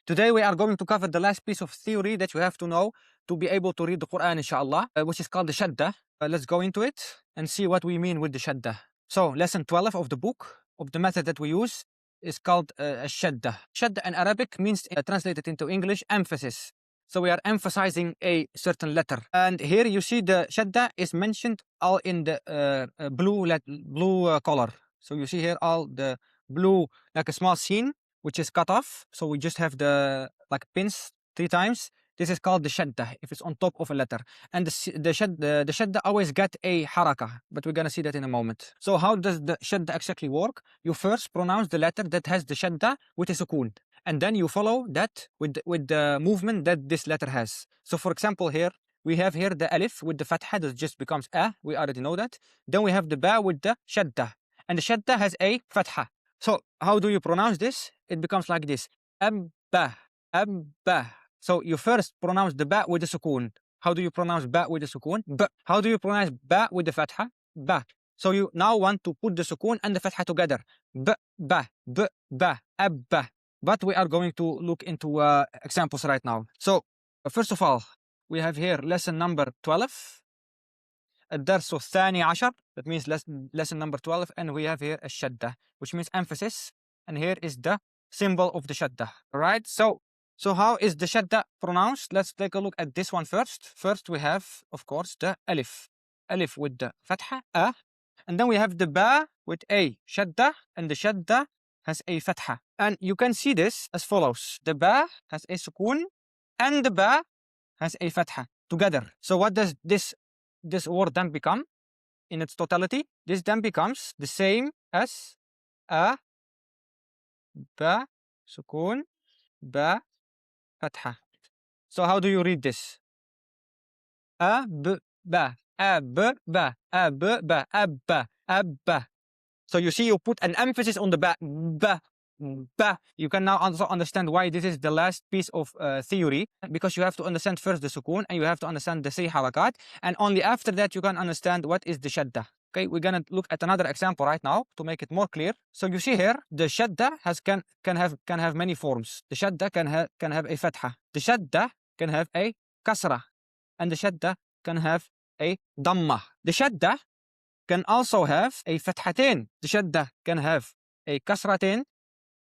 Today we are going to cover the last piece of theory that you have to know to be able to read the Quran, inshallah, which is called the Shaddah. Let's go into it and see what we mean with the Shaddah. So lesson 12 of the book, of the method that we use, is called Shaddah. Shaddah in Arabic means, translated into English, emphasis. So we are emphasizing a certain letter. And here you see the Shaddah is mentioned all in the blue color. So you see here all the blue, like a small scene, which is cut off. So we just have the like pins 3 times. This is called the Shaddah if it's on top of a letter. And the Shaddah always get a harakat, but we're gonna see that in a moment. So how does the Shaddah exactly work? You first pronounce the letter that has the Shaddah with a sukoon, and then you follow that with the movement that this letter has. So for example, here we have here the alif with the fatha that just becomes a. We already know that. Then we have the ba with the Shaddah, and the Shaddah has a fatha. So how do you pronounce this? It becomes like this: abba, abba. So you first pronounce the ba with the sukoon. How do you pronounce ba with the sukoon? Ba. How do you pronounce ba with the fatha? Ba. So you now want to put the sukoon and the fatha together. B, ba, b, ba, abba. But we are going to look into examples right now. So first of all, we have here lesson number 12. الدرس الثاني عشر, that means lesson number 12, and we have here a shaddah, which means emphasis, and here is the symbol of the shaddah. All right, so how is the shaddah pronounced? Let's take a look at this one first. First we have, of course, the alif with the fatha, a, and then we have the ba with a shaddah, and the shaddah has a fatha, and you can see this as follows: the ba has a sukoon and the ba has a fatha together. So what does this word then become in its totality? This then becomes the same as a, ba, sukoon, ba, fatha. So how do you read this? A, b, ba, a, b, ba, a, b, ba, abba, abba. So you see, you put an emphasis on the ba, ba, ba. You can now also understand why this is the last piece of theory, because you have to understand first the sukoon and you have to understand the 3 harakat, and only after that you can understand what is the shaddah. Okay, we're gonna look at another example right now to make it more clear. So you see here, the shaddah can have many forms. The shaddah can have a fatha. The shaddah can have a kasra, and the shaddah can have a damma. The shaddah can also have a fathatain. The shaddah can have a kasratain,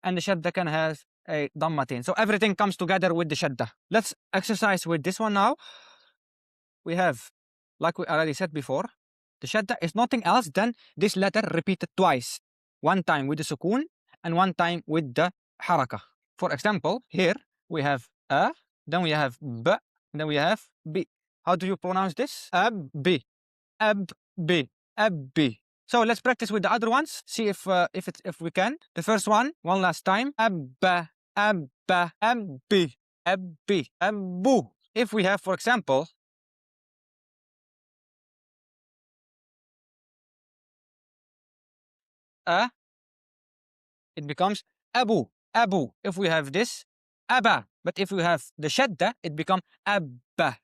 and the shaddah can have a dammatain. So everything comes together with the shaddah. Let's exercise with this one now. We have, like we already said before, the shaddah is nothing else than this letter repeated twice. One time with the sukoon and one time with the harakah. For example, here we have a, then we have b, then we have b. How do you pronounce this? Abbi, abbi, abbi. So let's practice with the other ones. See if we can. The first one last time. Abba, abba, abbi, abbi, abbu. If we have, for example, a, it becomes abu, abu. If we have this, abba. But if we have the shadda, it becomes abba,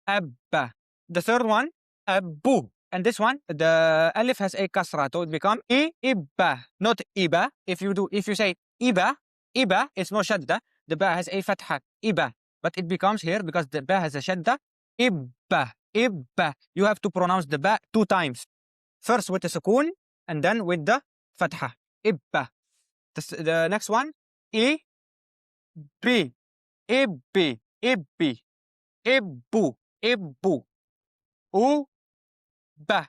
abba. The third one, abu. And this one, the alif has a kasra, so it becomes ibba, not iba. If you say iba, it's no shadda. The ba has a fatha, iba. But it becomes here, because the ba has a shadda, ibba, ibba. You have to pronounce the ba 2 times. First with the sukoon, and then with the fatha, ibba. The next one, ibbi, ibbi, ibbi, ibbu, ibbu, ba,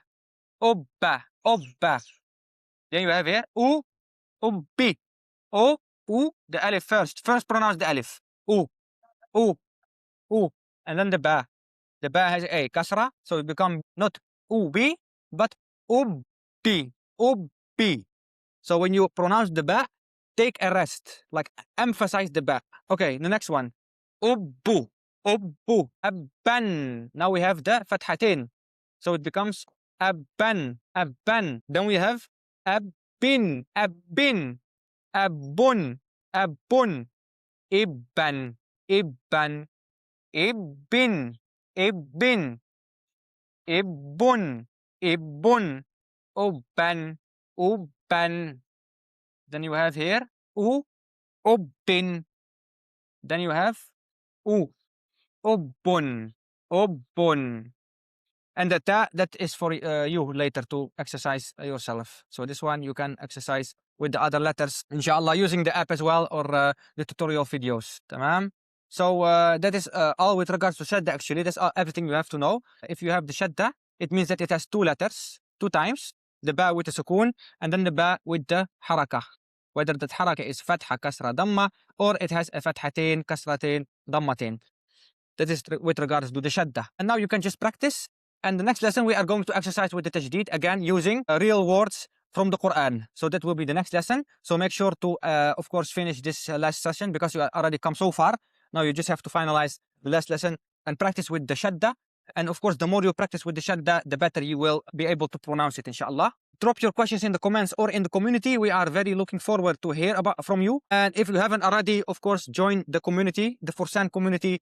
obba, obba. Then you have here ubbi, the alif first. First pronounce the alif. U, and then the ba. The ba has a kasra, so it becomes not ubi, but ubbi, ubbi. So when you pronounce the ba, take a rest, like emphasize the ba. Okay, the next one, ubbu, ubbu, abban. Now we have the fathatin, so it becomes abban, abban. Then we have abbin, abbin, abbun, abbun, ibban, ibban, ibbin, ibbin, ibbun, ibbun, ubban, ubban. Then you have here ubbin, Then you have U. Ubbun. Ubbun. And the ta, that is for you later to exercise yourself. So this one you can exercise with the other letters, inshallah, using the app as well, or the tutorial videos. Tamam? So that is all with regards to Shaddah actually. That's everything you have to know. If you have the Shaddah, it means that it has two letters, two times. The ba with the sukoon, and then the ba with the harakah. Whether that harakah is fatha, kasra, damma, or it has a fathatain, kasratain, dammatain. That is with regards to the Shaddah. And now you can just practice. And the next lesson, we are going to exercise with the tajdeed, again, using real words from the Quran. So that will be the next lesson. So make sure to, of course, finish this last session because you already come so far. Now you just have to finalize the last lesson and practice with the Shaddah. And of course, the more you practice with the Shaddah, the better you will be able to pronounce it, inshallah. Drop your questions in the comments or in the community. We are very looking forward to hear from you. And if you haven't already, of course, join the community, the Fursan community.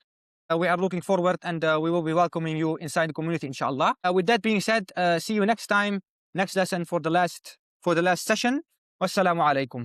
We are looking forward, and we will be welcoming you inside the community, inshallah. With that being said, see you next time, next lesson for the last session. Wassalamu alaikum.